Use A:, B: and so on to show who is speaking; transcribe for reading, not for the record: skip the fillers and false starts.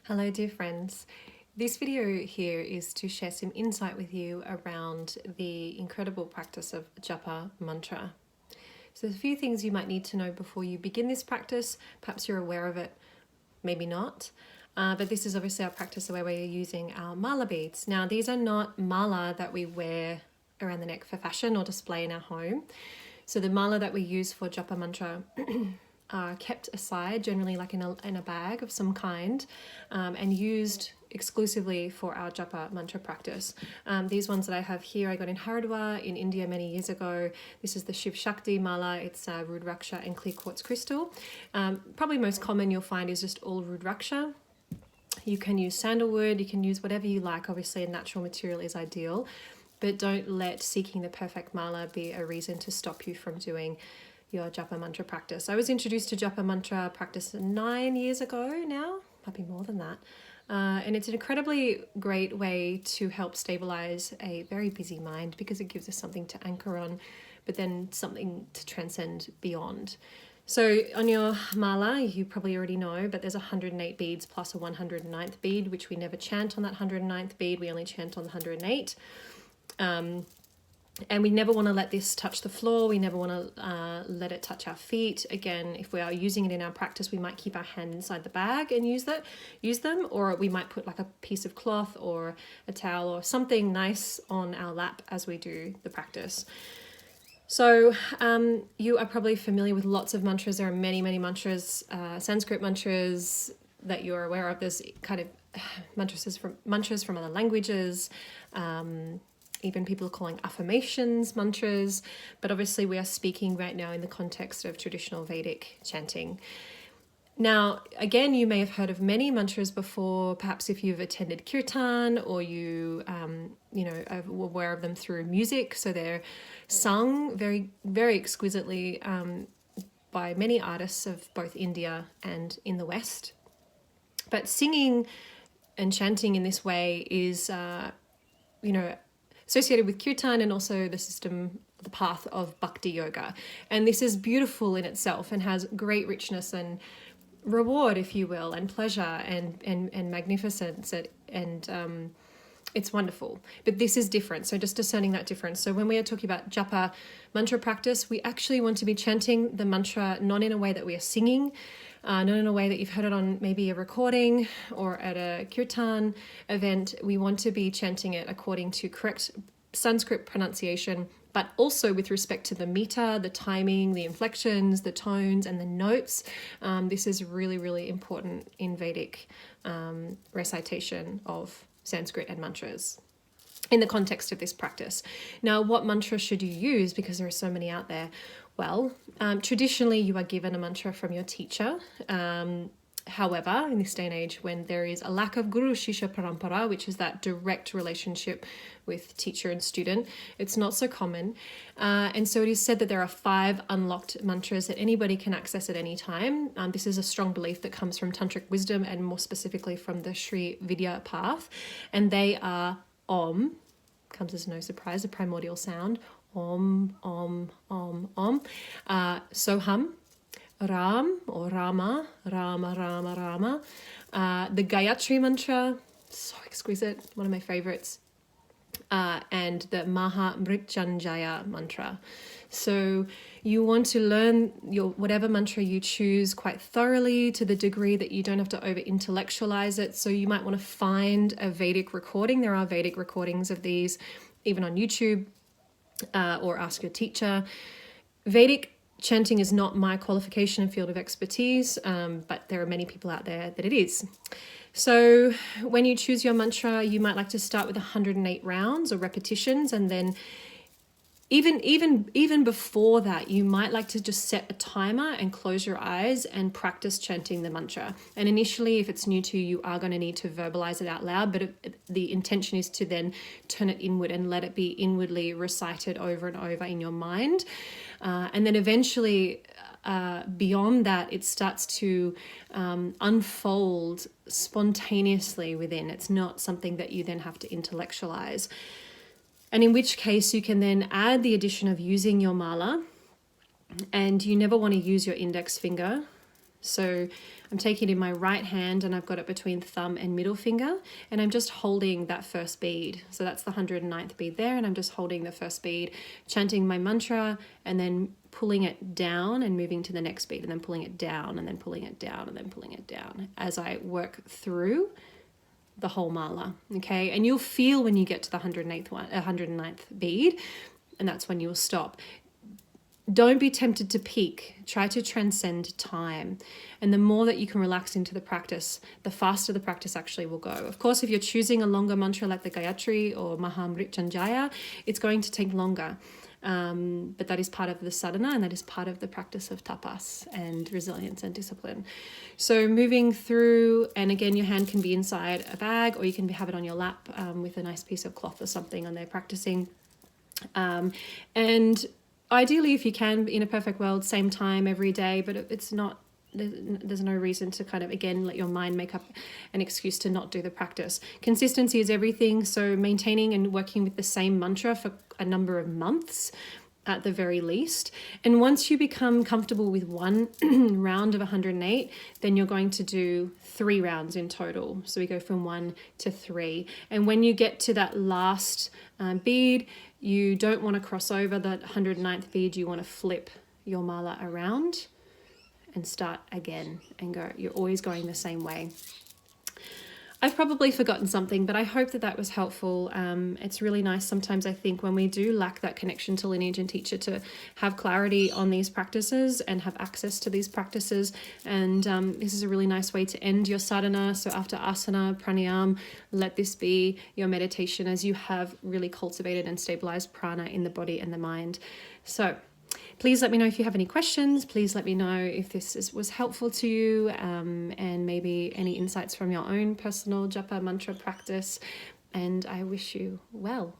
A: Hello dear friends. This video here is to share some insight with you around the incredible practice of japa mantra. So there's a few things you might need to know before you begin this practice. Perhaps you're aware of it, maybe not. But this is obviously our practice where we're using our mala beads. Now these are not mala that we wear around the neck for fashion or display in our home. So the mala that we use for japa mantra are kept aside, generally like in a bag of some kind, and used exclusively for our japa mantra practice. These ones that I have here, I got in Haridwar in India many years ago. This is the Shiv Shakti mala. It's Rudraksha and clear quartz crystal. Probably most common you'll find is just all Rudraksha. You can use sandalwood, you can use whatever you like. Obviously a natural material is ideal, but don't let seeking the perfect mala be a reason to stop you from doing your japa mantra practice. I was introduced to japa mantra practice 9 years ago now, might be more than that. And it's an incredibly great way to help stabilize a very busy mind because it gives us something to anchor on, but then something to transcend beyond. So on your mala, you probably already know, but there's 108 beads plus a 109th bead, which we never chant on that 109th bead. We only chant on the 108. And we never want to let this touch the floor. We never want to let it touch our feet. Again, if we are using it in our practice, we might keep our hand inside the bag and use them, or we might put like a piece of cloth or a towel or something nice on our lap as we do the practice. So you are probably familiar with lots of mantras. There are many, many mantras, Sanskrit mantras that you're aware of. There's kind of mantras from other languages. Even people are calling affirmations mantras, but obviously we are speaking right now in the context of traditional Vedic chanting. Now, again, you may have heard of many mantras before, perhaps if you've attended kirtan or you are aware of them through music. So they're sung very, very exquisitely by many artists of both India and in the West. But singing and chanting in this way is, associated with kirtan and also the path of bhakti yoga. And this is beautiful in itself and has great richness and reward, if you will, and pleasure and magnificence. And it's wonderful. But this is different. So just discerning that difference. So when we are talking about japa mantra practice, we actually want to be chanting the mantra not in a way that we are singing, not in a way that you've heard it on maybe a recording or at a kirtan event. We want to be chanting it according to correct Sanskrit pronunciation, but also with respect to the meter, the timing, the inflections, the tones, and the notes. This is really, really important in Vedic recitation of Sanskrit and mantras in the context of this practice. Now, what mantra should you use? Because there are so many out there. Well, traditionally you are given a mantra from your teacher. However, in this day and age, when there is a lack of guru shishya parampara, which is that direct relationship with teacher and student, it's not so common. And so it is said that there are 5 unlocked mantras that anybody can access at any time. This is a strong belief that comes from tantric wisdom and more specifically from the Sri Vidya path. And they are Om, comes as no surprise, a primordial sound, Om, Om, Om, Om. Soham, Ram or Rama, Rama, Rama, Rama. The Gayatri mantra, so exquisite, one of my favorites. And the Maha Mrityunjaya mantra. So you want to learn your whatever mantra you choose quite thoroughly to the degree that you don't have to over intellectualize it. So you might want to find a Vedic recording. There are Vedic recordings of these even on YouTube, or ask your teacher. Vedic chanting is not my qualification and field of expertise, but there are many people out there that it is. So when you choose your mantra, you might like to start with 108 rounds or repetitions, and then even before that, you might like to just set a timer and close your eyes and practice chanting the mantra. And initially, if it's new to you, you are going to need to verbalize it out loud, but the intention is to then turn it inward and let it be inwardly recited over and over in your mind. And then eventually, beyond that, it starts to unfold spontaneously within. It's not something that you then have to intellectualize. And in which case you can then add the addition of using your mala, and you never want to use your index finger. So I'm taking it in my right hand and I've got it between thumb and middle finger, and I'm just holding that first bead. So that's the 109th bead there, and I'm just holding the first bead, chanting my mantra, and then pulling it down and moving to the next bead, and then pulling it down and then pulling it down and then pulling it down as I work through the whole mala. Okay, and you'll feel when you get to the 109th bead, and that's when you'll stop. Don't be tempted to peak. Try to transcend time. And the more that you can relax into the practice, the faster the practice actually will go. Of course, if you're choosing a longer mantra like the Gayatri or Mahamrityunjaya, it's going to take longer. But that is part of the sadhana, and that is part of the practice of tapas and resilience and discipline. So moving through, and again, your hand can be inside a bag, or you can have it on your lap with a nice piece of cloth or something on there practicing. And ideally, if you can, in a perfect world, same time every day, but it's not, there's no reason to kind of, again, let your mind make up an excuse to not do the practice. Consistency is everything. So maintaining and working with the same mantra for a number of months at the very least. And once you become comfortable with one round of 108, then you're going to do 3 rounds in total. So we go from 1 to 3. And when you get to that last bead, you don't want to cross over that 109th bead. You want to flip your mala around and start again and go. You're always going the same way. I've probably forgotten something, but I hope that that was helpful. It's really nice sometimes, I think, when we do lack that connection to lineage and teacher, to have clarity on these practices and have access to these practices. And this is a really nice way to end your sadhana. So after asana, pranayam, let this be your meditation as you have really cultivated and stabilized prana in the body and the mind. So please let me know if you have any questions. Please let me know if this was helpful to you, and maybe any insights from your own personal japa mantra practice. And I wish you well.